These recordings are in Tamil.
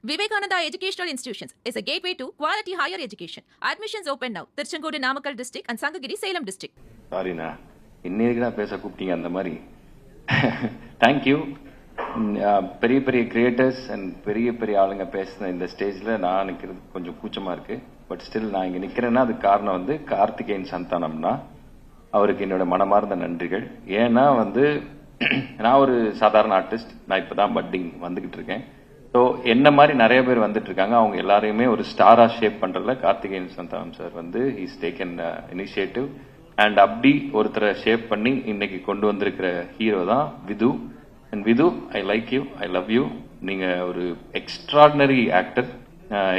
Vivekananda Educational Institutions is a gateway to quality higher education. Admissions open now. Tiruchengodu Namakkal district and Sangagiri Salem district. சாரிண்ணா, இன்னைக்கு தான் பேச கூப்பிட்டீங்க அந்த மாதிரி. தேங்க்யூ. பெரிய பெரிய கிரியேட்டர்ஸ் அண்ட் பெரிய பெரிய ஆளுங்க பேசுன இந்த ஸ்டேஜில் நான் நிற்கிறது கொஞ்சம் கூச்சமாக இருக்கு. பட் ஸ்டில் நான் இங்கே நிற்கிறேன்னா அதுக்கு காரணம் வந்து கார்த்திகேயன் சந்தானம்னா அவருக்கு என்னோட மனமார்ந்த நன்றிகள். ஏன்னா வந்து நான் ஒரு சாதாரண ஆர்டிஸ்ட், நான் இப்போ தான் பட்டிங் வந்துகிட்டு இருக்கேன். ஸோ என்ன மாதிரி நிறைய பேர் வந்துட்டு இருக்காங்க. அவங்க எல்லாரையுமே ஒரு ஸ்டாரா ஷேப் பண்றதுல கார்த்திகேயன் சந்தானம் சார் வந்து ஹீஸ் டேக்கன் இனிஷியேட்டிவ் அண்ட் அப்படி ஒருத்தரை ஷேப் பண்ணி இன்னைக்கு கொண்டு வந்திருக்கிற ஹீரோ தான் Vidhu. And Vidhu, I like you, I love you. நீங்க ஒரு எக்ஸ்ட்ராடினரி ஆக்டர்.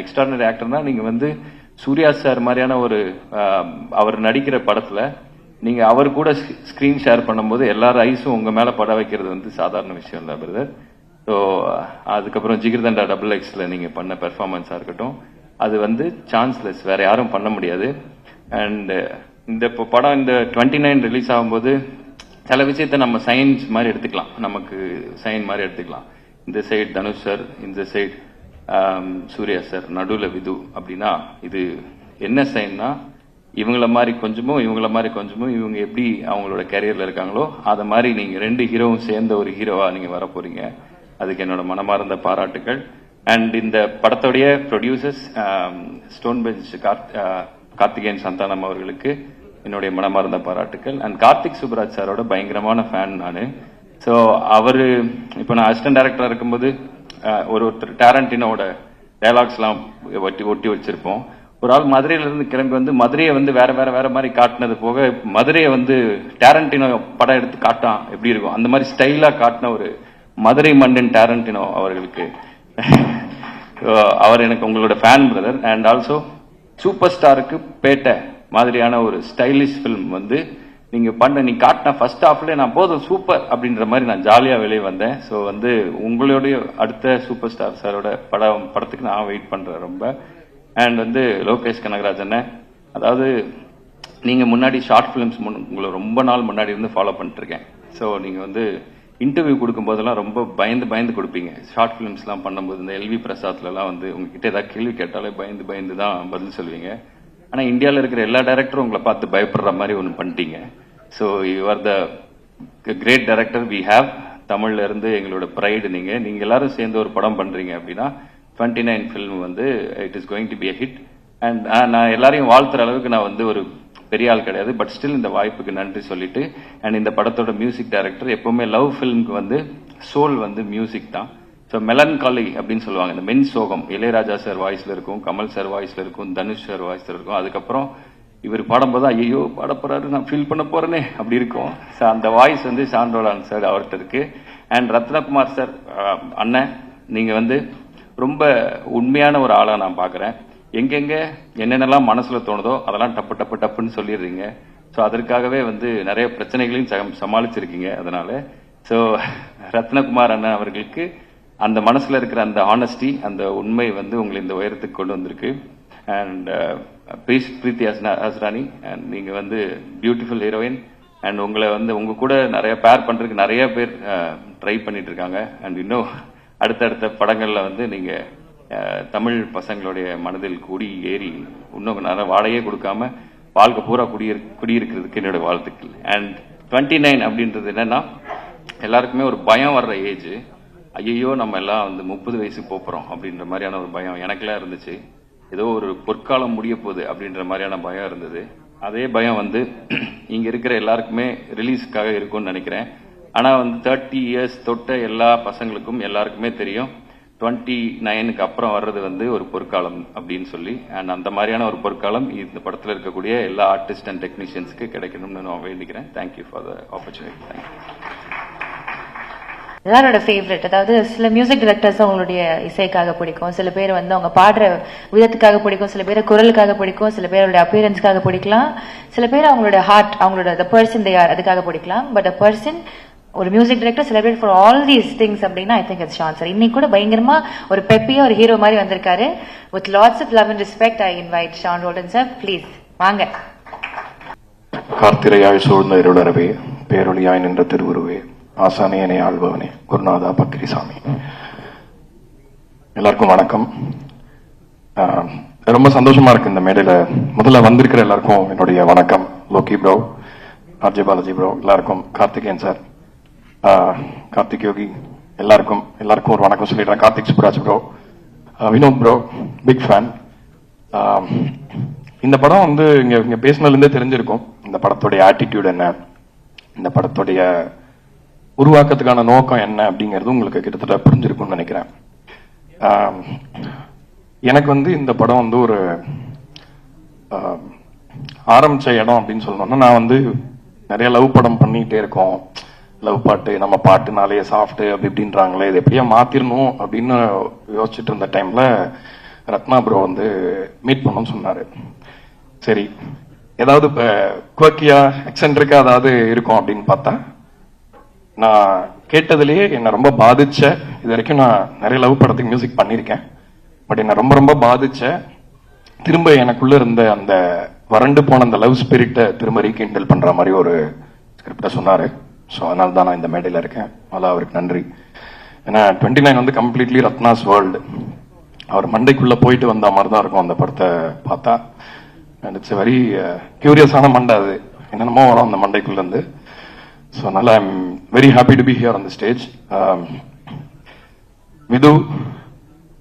எக்ஸ்ட்ராடினரி ஆக்டர்னா நீங்க வந்து சூர்யா சார் மாதிரியான ஒரு அவர் நடிக்கிற படத்துல நீங்க அவர் கூட ஸ்கிரீன் ஷேர் பண்ணும்போது எல்லாரும் ஐஸும் உங்க மேல பட வைக்கிறது வந்து சாதாரண விஷயம் இல்லை பிரதர். ஸோ அதுக்கப்புறம் ஜிகிர்தண்டா டபுள் எக்ஸ்ல நீங்க பண்ண பெர்ஃபார்மன்ஸா இருக்கட்டும், அது வந்து சான்ஸ்லெஸ், வேற யாரும் பண்ண முடியாது. அண்ட் இந்த இப்போ படம் இந்த 29 ரிலீஸ் ஆகும்போது சில விஷயத்த நம்ம சயின்ஸ் மாதிரி எடுத்துக்கலாம், நமக்கு சைன் மாதிரி எடுத்துக்கலாம். இந்த சைடு தனுஷ் சார், இந்த சைடு சூர்யா சார், நடுவில் விது அப்படின்னா இது என்ன சைன்னா இவங்கள மாதிரி கொஞ்சமும் இவங்கள மாதிரி கொஞ்சமும் இவங்க எப்படி அவங்களோட கேரியர்ல இருக்காங்களோ அதை மாதிரி நீங்க ரெண்டு ஹீரோவும் சேர்ந்த ஒரு ஹீரோவா நீங்க வர போறீங்க. அதுக்கு என்னோட மனமார்ந்த பாராட்டுகள். அண்ட் இந்த படத்துடைய producers stone bench Karthikeyan Santhanam அவர்களுக்கு என்னுடைய மனமார்ந்த பாராட்டுகள். அண்ட் கார்த்திக் சுப்ராஜ் சாரோட பயங்கரமான ஃபேன் நான். ஸோ அவரு இப்போ நான் அசிஸ்டன்ட் டைரக்டரா இருக்கும்போது ஒருத்தர் டேரண்டினோட டைலாக்ஸ் எல்லாம் ஒட்டி வச்சிருப்போம். ஒரு ஆள் மதுரையில இருந்து கிளம்பி வந்து மதுரையை வந்து வேற வேற வேற மாதிரி காட்டினது போக மதுரையை வந்து டேரண்டினோ படம் எடுத்து காட்டான் எப்படி இருக்கும் அந்த மாதிரி ஸ்டைலா காட்டின ஒரு மதுரை மன்னன் டேரண்டினோ அவர்களுக்கு அவர் எனக்கு உங்களோட fan brother. And also super ஸ்டாருக்கு பேட்டை மாதிரியான ஒரு ஸ்டைலிஷ் ஃபிலிம் வந்து நீங்க காட்டின ஃபர்ஸ்ட் ஹாஃப்ல நான் போதும் சூப்பர் அப்படின்ற மாதிரி நான் ஜாலியா வெளியே வந்தேன். ஸோ வந்து உங்களுடைய அடுத்த சூப்பர் ஸ்டார் சாரோட படத்துக்கு நான் வெயிட் பண்றேன் ரொம்ப. அண்ட் வந்து லோகேஷ் கனகராஜன், அதாவது நீங்க முன்னாடி ஷார்ட் பிலிம்ஸ் உங்களை ரொம்ப நாள் முன்னாடி இருந்து ஃபாலோ பண்ணிட்டு இருக்கேன். ஸோ நீங்க வந்து இன்டர்வியூ கொடுக்கும் போதெல்லாம் ரொம்ப பயந்து கொடுப்பீங்க. ஷார்ட் பிலிம்ஸ் எல்லாம் பண்ணும்போது இந்த எல்வி பிரசாத்ல எல்லாம் வந்து உங்ககிட்ட ஏதாவது கேள்வி கேட்டாலே பயந்து தான் பதில் சொல்லுவீங்க. ஆனா இந்தியாவில் இருக்கிற எல்லா டைரக்டரும் உங்களை பார்த்து பயப்படுற மாதிரி ஒன்று பண்ணிட்டீங்க. So you are the great director we have. தமிழ்ல இருந்து எங்களோட ப்ரைடு நீங்க எல்லாரும் சேர்ந்து ஒரு படம் பண்றீங்க அப்படின்னா 29 ஃபிலிம் வந்து it is going to be a hit. And நான் எல்லாரையும் வாழ்த்துற அளவுக்கு நான் வந்து ஒரு பெரிய ஆள் கிடையாது. பட் ஸ்டில் இந்த வாய்ப்புக்கு நன்றி சொல்லிட்டு, அண்ட் இந்த படத்தோட மியூசிக் டைரக்டர் எப்பவுமே லவ் ஃபிலிம்க்கு வந்து சோல் வந்து மியூசிக் தான். ஸோ மெலன்காலி அப்படின்னு சொல்லுவாங்க, இந்த மென் சோகம் இளையராஜா சார் வாய்ஸ்ல இருக்கும், கமல் சார் வாய்ஸ்ல இருக்கும், தனுஷ் சார் வாய்ஸ்ல இருக்கும். அதுக்கப்புறம் இவர் பாடும்போது ஐயோ பாட போறாரு நான் ஃபீல் பண்ண போறேனே அப்படி இருக்கும். ஸோ அந்த வாய்ஸ் வந்து சாண்டோலான் சார் அவர்கிட்ட இருக்கு. அண்ட் ரத்னகுமார் சார் அண்ணன், நீங்க வந்து ரொம்ப உண்மையான ஒரு ஆளா நான் பாக்குறேன். எங்கெங்க என்னென்னலாம் மனசுல தோணுதோ அதெல்லாம் டப்புன்னு சொல்லிடுறீங்க. ஸோ அதற்காகவே வந்து நிறைய பிரச்சனைகளையும் சமாளிச்சிருக்கீங்க. அதனால ஸோ ரத்னகுமார் அண்ணன் அவர்களுக்கு அந்த மனசுல இருக்கிற அந்த ஆனஸ்டி, அந்த உண்மை வந்து உங்களை இந்த உயரத்துக்கு கொண்டு வந்திருக்கு. அண்ட் பிரீத்தி ஹஸ்ரானி, அண்ட் நீங்க வந்து பியூட்டிஃபுல் ஹீரோயின். அண்ட் உங்களை வந்து உங்க கூட நிறைய பேர் பண்றதுக்கு நிறைய பேர் ட்ரை பண்ணிட்டு இருக்காங்க. அண்ட் இன்னும் அடுத்தடுத்த படங்கள்ல வந்து நீங்க தமிழ் பசங்களுடைய மனதில் கூடி ஏறி இன்னும் நிறைய வாழையே கொடுக்காம வாழ்க்கை பூரா குடியிருக்கிறதுக்கு என்னோட வாழ்த்துக்கள். அண்ட் 29 அப்படின்றது என்னன்னா எல்லாருக்குமே ஒரு பயம் வர்ற ஏஜ். ஐயோ நம்ம எல்லாம் வந்து 30 வயசுக்கு போறோம் அப்படின்ற மாதிரியான ஒரு பயம் எனக்கெல்லாம் இருந்துச்சு. ஏதோ ஒரு பொற்காலம் முடிய போகுது அப்படின்ற மாதிரியான பயம் இருந்தது. அதே பயம் வந்து இங்க இருக்கிற எல்லாருக்குமே ரிலீஸ்க்காக இருக்கும்னு நினைக்கிறேன். ஆனா வந்து 30 இயர்ஸ் தொட்ட எல்லா பசங்களுக்கும் எல்லாருக்குமே தெரியும் 29க்கு அப்புறம் வர்றது வந்து ஒரு பொற்காலம் அப்படின்னு சொல்லி. அண்ட் அந்த மாதிரியான ஒரு பொற்காலம் இந்த படத்துல இருக்கக்கூடிய எல்லா ஆர்டிஸ்ட் அண்ட் டெக்னீஷியன்ஸ்க்கு கிடைக்கணும்னு நான் வேண்டிக்கிறேன். Thank you for the opportunity. Thank you. எல்லாரோட ஃபேவரட், அதாவது சில மியூசிக் டைரக்டர்ஸ் அவங்களுடைய இசைக்காக பிடிக்கும், சில பேர் வந்து அவங்க பாடுற விதத்துக்காக பிடிக்கும், சில பேர் குரலுக்காக பிடிக்கும், சில பேரோட அப்பியரன்ஸ்க்காக பிடிக்கலாம், சில பேர் அவங்களோட ஹார்ட், அவங்களோட த பர்சன் தே ஆர் அதுக்காக பிடிக்கலாம். பட் அ பர்சன், ஒரு music director celebrate for all these things அப்படின்னா I think it's Sean sir. இன்னைக்கு கூட பயங்கரமா ஒரு பெப்பியா ஒரு ஹீரோ மாதிரி வந்திருக்காரு. With lots of love and respect I invite Sean Roldan sir, please வாங்க. கார்த்திரையாய் சூழ்ந்த இருளறவே, பேரொழியாய் நின்ற திருவுருவே, ஆசானே என ஆள்பவனே, குருநாதா பக்கிரிசாமி. எல்லாருக்கும் வணக்கம். ரொம்ப சந்தோஷமா இருக்கு இந்த மேடையில முதல்ல வந்திருக்கிற எல்லாருக்கும் என்னுடைய வணக்கம். Loki bro, RJ Balaji bro, எல்லாருக்கும், கார்த்திகேயன் சார், கார்த்திக் யோகி, எல்லாருக்கும் ஒரு வணக்கம் சொல்லிடுறேன். Karthik Subbaraj bro, Vinoth bro, big fan. இந்த படம் வந்து இங்க பேசினதுலேருந்தே தெரிஞ்சிருக்கும் இந்த படத்துடைய ஆட்டிடியூட் என்ன, இந்த படத்துடைய உருவாக்கத்துக்கான நோக்கம் என்ன அப்படிங்கிறது உங்களுக்கு கிட்டத்தட்ட புரிஞ்சிருக்கும்னு நினைக்கிறேன். எனக்கு வந்து இந்த படம் வந்து ஒரு ஆரம்பிச்ச இடம் அப்படின்னு சொல்லணும்னா, நான் வந்து நிறைய லவ் படம் பண்ணிக்கிட்டே இருக்கோம். லவ் பாட்டு, நம்ம பாட்டுனாலே சாஃப்ட் அப்படி இப்படின்றாங்களே, இது எப்படியா மாத்திரணும் அப்படின்னு யோசிச்சுட்டு இருந்த டைம்ல ரத்னா ப்ரோ வந்து மீட் பண்ணணும்னு சொன்னாரு. சரி, ஏதாவது குவக்கியா எக்ஸென்ட்ரிக்கா ஏதாவது இருக்கும் அப்படின்னு பார்த்தா, நான் கேட்டதுலேயே என்னை ரொம்ப பாதிச்ச, இது வரைக்கும் நான் நிறைய லவ் படத்துக்கு மியூசிக் பண்ணியிருக்கேன், பட் என்னை ரொம்ப ரொம்ப பாதிச்ச, திரும்ப எனக்குள்ள இருந்த அந்த வறண்டு போன அந்த லவ் ஸ்பிரிட்டை திரும்ப ரீகெண்டல் பண்ற மாதிரி ஒரு ஸ்கிரிப்டை சொன்னாரு. ஸோ அதனால தான் நான் இந்த மேடையில் இருக்கேன். அதெல்லாம் அவருக்கு நன்றி. ஏன்னா 29 வந்து கம்ப்ளீட்லி ரத்னாஸ் வேர்ல்டு. அவர் மண்டைக்குள்ள போயிட்டு வந்த மாதிரி தான் இருக்கும் அந்த படத்தை பார்த்தா. அண்ட் இட்ஸ் வெரி கியூரியஸான மண்டை, அது என்னென்னமோ வரும் அந்த மண்டைக்குள்ள இருந்து. ஸோ அதனால I am very happy to be here on the stage. Vidhu,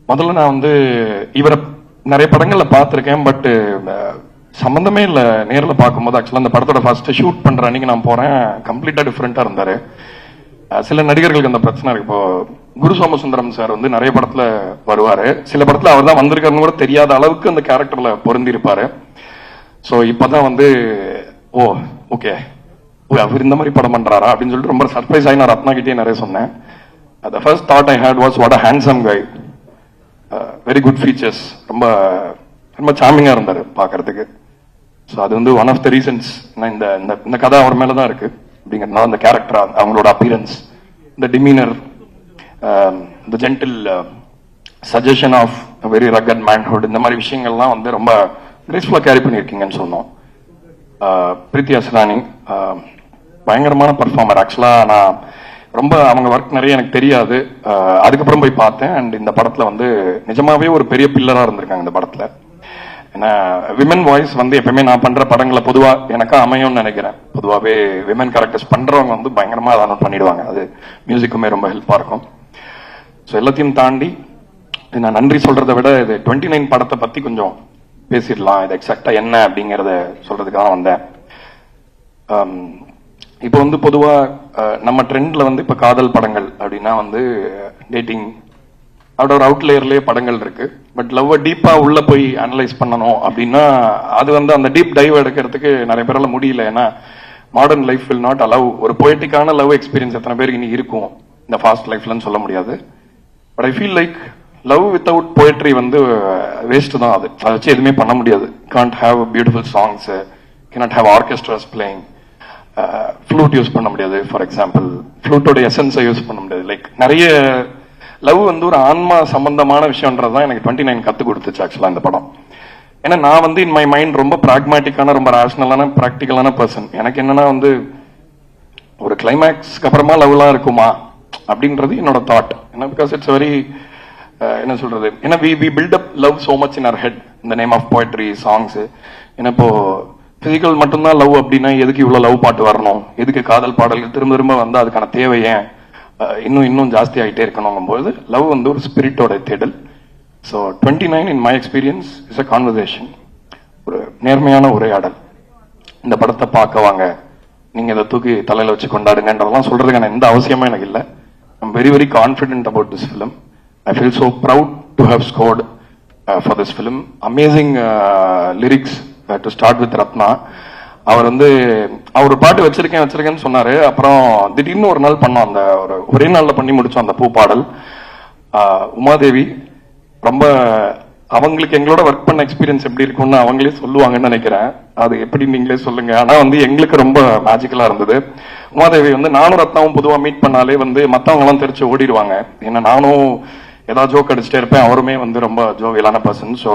முதல்ல நான் வந்து இவரை நிறைய படங்கள்ல பார்த்துருக்கேன், பட் சம்பந்தமே இல்லை. நேரில் பார்க்கும்போது ஆக்சுவலாக அந்த படத்தோட ஃபர்ஸ்ட் ஷூட் பண்ற அன்னைக்கு நான் போறேன், கம்ப்ளீட்டா டிஃப்ரெண்டா இருந்தாரு. சில நடிகர்களுக்கு அந்த பிரச்சனை இருக்கு. இப்போ குரு சோமசுந்தரம் சார் வந்து நிறைய படத்துல வருவாரு, சில படத்துல அவர் தான் வந்திருக்காருன்னு கூட தெரியாத அளவுக்கு அந்த கேரக்டர்ல பொருந்தி இருப்பாரு. ஸோ இப்பதான் வந்து ஓ ஓகே அவர் இந்த மாதிரி படம் பண்றாரா அப்படின்னு சொல்லிட்டு ரொம்ப சர்ப்ரைஸ் ஆகி நான் ரத்னா கிட்டே நிறைய சொன்னேன். The first thought I had was what a handsome guy, very good features, ரொம்ப ரொம்ப சாமிங்கா இருந்தாரு பாக்குறதுக்கு. ஸோ அது வந்து ஒன் ஆஃப் த ரீசன்ஸ். இந்த கதை அவர் மேலதான் இருக்கு அப்படிங்கிறதுனால அந்த கேரக்டர், அவங்களோட அப்பியரன்ஸ், இந்த டிமீனர், இந்த gentle suggestion of very rugged manhood, இந்த மாதிரி விஷயங்கள்லாம் வந்து ரொம்ப கிரேஸ்ஃபுல்லா கேரி பண்ணியிருக்கீங்கன்னு சொன்னோம். பிரீத்தி அஸ்ரானி பயங்கரமான பர்ஃபார்மர். ஆக்சுவலா நான் ரொம்ப அவங்க ஒர்க் நிறைய எனக்கு தெரியாது, அதுக்கப்புறம் போய் பார்த்தேன். அண்ட் இந்த படத்துல வந்து நிஜமாவே ஒரு பெரிய பில்லரா இருந்திருக்காங்க இந்த படத்துல. ஏன்னா விமன் வாய்ஸ் வந்து எப்பவுமே நான் பண்ற படங்களை பொதுவா எனக்கா அமையும்னு நினைக்கிறேன். பொதுவாகவே விமன் கேரக்டர்ஸ் பண்றவங்க வந்து பயங்கரமா அதை பண்ணிடுவாங்க, அது மியூசிக்குமே ரொம்ப ஹெல்ப்பா இருக்கும். ஸோ எல்லாத்தையும் தாண்டி நான் நன்றி சொல்றதை விட இது 29 படத்தை பத்தி கொஞ்சம் பேசிடலாம், இது எக்ஸாக்டா என்ன அப்படிங்கறத சொல்றதுக்காக வந்தேன். இப்போ வந்து பொதுவா நம்ம ட்ரெண்ட்ல வந்து இப்ப காதல் படங்கள் அப்படின்னா வந்து டேட்டிங் அதோட ஒரு அவுட்லேயர்லயே படங்கள் இருக்கு. பட் லவ் டீப்பா உள்ள போய் அனலைஸ் பண்ணணும் அப்படின்னா அது வந்து அந்த டீப் டைவ் எடுக்கிறதுக்கு நிறைய பேரால முடியல. ஏன்னா modern life will not allow ஒரு பொயட்டிக்கான லவ் எக்ஸ்பீரியன்ஸ் எத்தனை பேருக்கு இனி இருக்கும் இந்த ஃபாஸ்ட் லைஃப்லன்னு சொல்ல முடியாது. But I feel like love without poetry வந்து வேஸ்ட் தான். அதை வச்சு எதுவுமே பண்ண முடியாது. Can't have beautiful songs, cannot have orchestras playing, flute use பண்ண முடியாது. ஃபார் எக்ஸாம்பிள் ஃப்ளூட்டோட எசன்ஸை யூஸ் பண்ண முடியாது. லைக் நிறைய லவ் வந்து ஒரு ஆன்மா சம்பந்தமான விஷயம்ன்றதுதான் எனக்கு 29 கத்து கொடுத்துச்சு ஆக்சுவலா இந்த படம். ஏன்னா நான் வந்து இன் மை மைண்ட் ரொம்ப பிராக்மேட்டிக்கான, ரொம்ப ரேஷனலான, பிராக்டிக்கலான பர்சன். எனக்கு என்னன்னா வந்து ஒரு கிளைமேக்ஸ்க்கு அப்புறமா லவ்லாம் இருக்குமா அப்படின்றது என்னோட தாட். ஏன்னா பிகாஸ் இட்ஸ் வெரி என்ன சொல்றது, ஏன்னா we build up love so much in our head இந்த நேம் ஆஃப் போயட்ரி சாங்ஸ். ஏன்னா இப்போ பிசிக்கல் மட்டும்தான் லவ் அப்படின்னா எதுக்கு இவ்வளவு லவ் பாட்டு வரணும், எதுக்கு காதல் பாடல்கள் திரும்ப திரும்ப வந்து அதுக்கான தேவை ஏன் இன்னும் ஜாஸ்தி ஆகிட்டே இருக்கணும் போது லவ் வந்து ஒரு ஸ்பிரிட்டோட தேடல். So 29 in my experience is a conversation, ஒரு நேர்மையான உரையாடல். இந்த படத்தை பார்க்க வாங்க, நீங்க இதை தூக்கி தலையில வச்சு கொண்டாடுங்கன்றதெல்லாம் சொல்றதுக்கான எந்த அவசியமும் எனக்கு இல்லை. I'm very very confident about this film. I feel so proud to how scored for this film. Amazing lyrics to start with Rathna. அவர் வந்து அவர் பாட்டு வச்சிருக்கேன்னு சொன்னாரு. அப்புறம் திடீர்னு ஒரு நாள் பண்ணோம், அந்த ஒரே நாள்ல பண்ணி முடிச்சோம் அந்த பூ பாடல். உமாதேவி ரொம்ப அவங்களுக்கு எங்களோட ஒர்க் பண்ண எக்ஸ்பீரியன்ஸ் எப்படி இருக்கும்னு அவங்களே சொல்லுவாங்கன்னு நினைக்கிறேன். அது எப்படி நீங்களே சொல்லுங்க. ஆனா வந்து எங்களுக்கு ரொம்ப மேஜிக்கலா இருந்தது. உமாதேவி வந்து நானும் ரத்னாவும் பொதுவா மீட் பண்ணாலே வந்து மத்தவங்க எல்லாம் தெரிச்சு ஓடிடுவாங்க. ஏன்னா நானும் ஏதாவது ஜோக் அடிச்சுட்டே இருப்பேன், அவருமே வந்து ரொம்ப ஜோவியலான பர்சன். ஸோ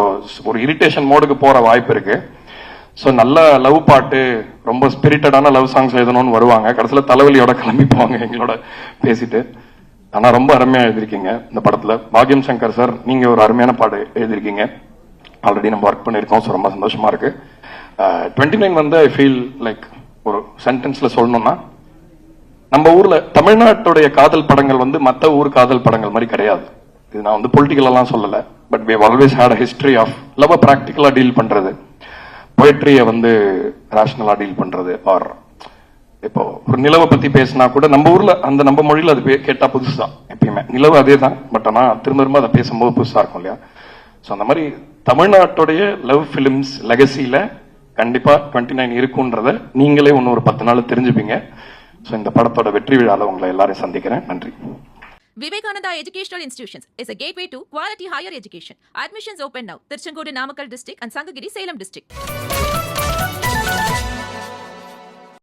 ஒரு இரிட்டேஷன் மோடுக்கு போற வாய்ப்பு இருக்கு. ஸோ நல்ல லவ் பாட்டு, ரொம்ப ஸ்பிரிட்டடான லவ் சாங்ஸ் எழுதணும்னு வருவாங்க, கடைசியில் தலைவலியோட கிளம்பி போவாங்க எங்களோட பேசிட்டு. ஆனா ரொம்ப அருமையா எழுதிருக்கீங்க இந்த படத்துல. பாக்யம் சங்கர் சார், நீங்க ஒரு அருமையான பாடு எழுதிருக்கீங்க. ஆல்ரெடி நம்ம ஒர்க் பண்ணிருக்கோம். ரொம்ப சந்தோஷமா இருக்கு. 29 வந்து ஐ ஃபீல் லைக் ஒரு சென்டென்ஸ்ல சொல்லணும்னா, நம்ம ஊர்ல தமிழ்நாட்டுடைய காதல் படங்கள் வந்து மத்த ஊர் காதல் படங்கள் மாதிரி கிடையாது. இது நான் வந்து பொலிட்டிக்கல் எல்லாம் சொல்லல. But we have always had a history of love practically deal பண்றது, போயட்ரியை வந்து ரேஷனலா டீல் பண்றது. ஆர் இப்போ ஒரு நிலவை பத்தி பேசினா கூட நம்ம ஊர்ல அந்த நம்ம மொழியில அது கேட்டா புதுசா, எப்பயுமே நிலவு அதே தான், பட் ஆனா திரும்ப திரும்ப அதை பேசும்போது புதுசா இருக்கும் இல்லையா? ஸோ அந்த மாதிரி தமிழ்நாட்டுடைய லவ் பிலிம்ஸ் லெகசியில கண்டிப்பா 29 இருக்குன்றத நீங்களே இன்னும் ஒரு 10 நாள் தெரிஞ்சுப்பீங்க. ஸோ இந்த படத்தோட வெற்றி விழால உங்களை எல்லாரையும் சந்திக்கிறேன். நன்றி. Vivekananda Educational Institutions is a gateway to quality higher education. Admissions open now. Tirchangodu Namakkal district and Sangagiri Salem district.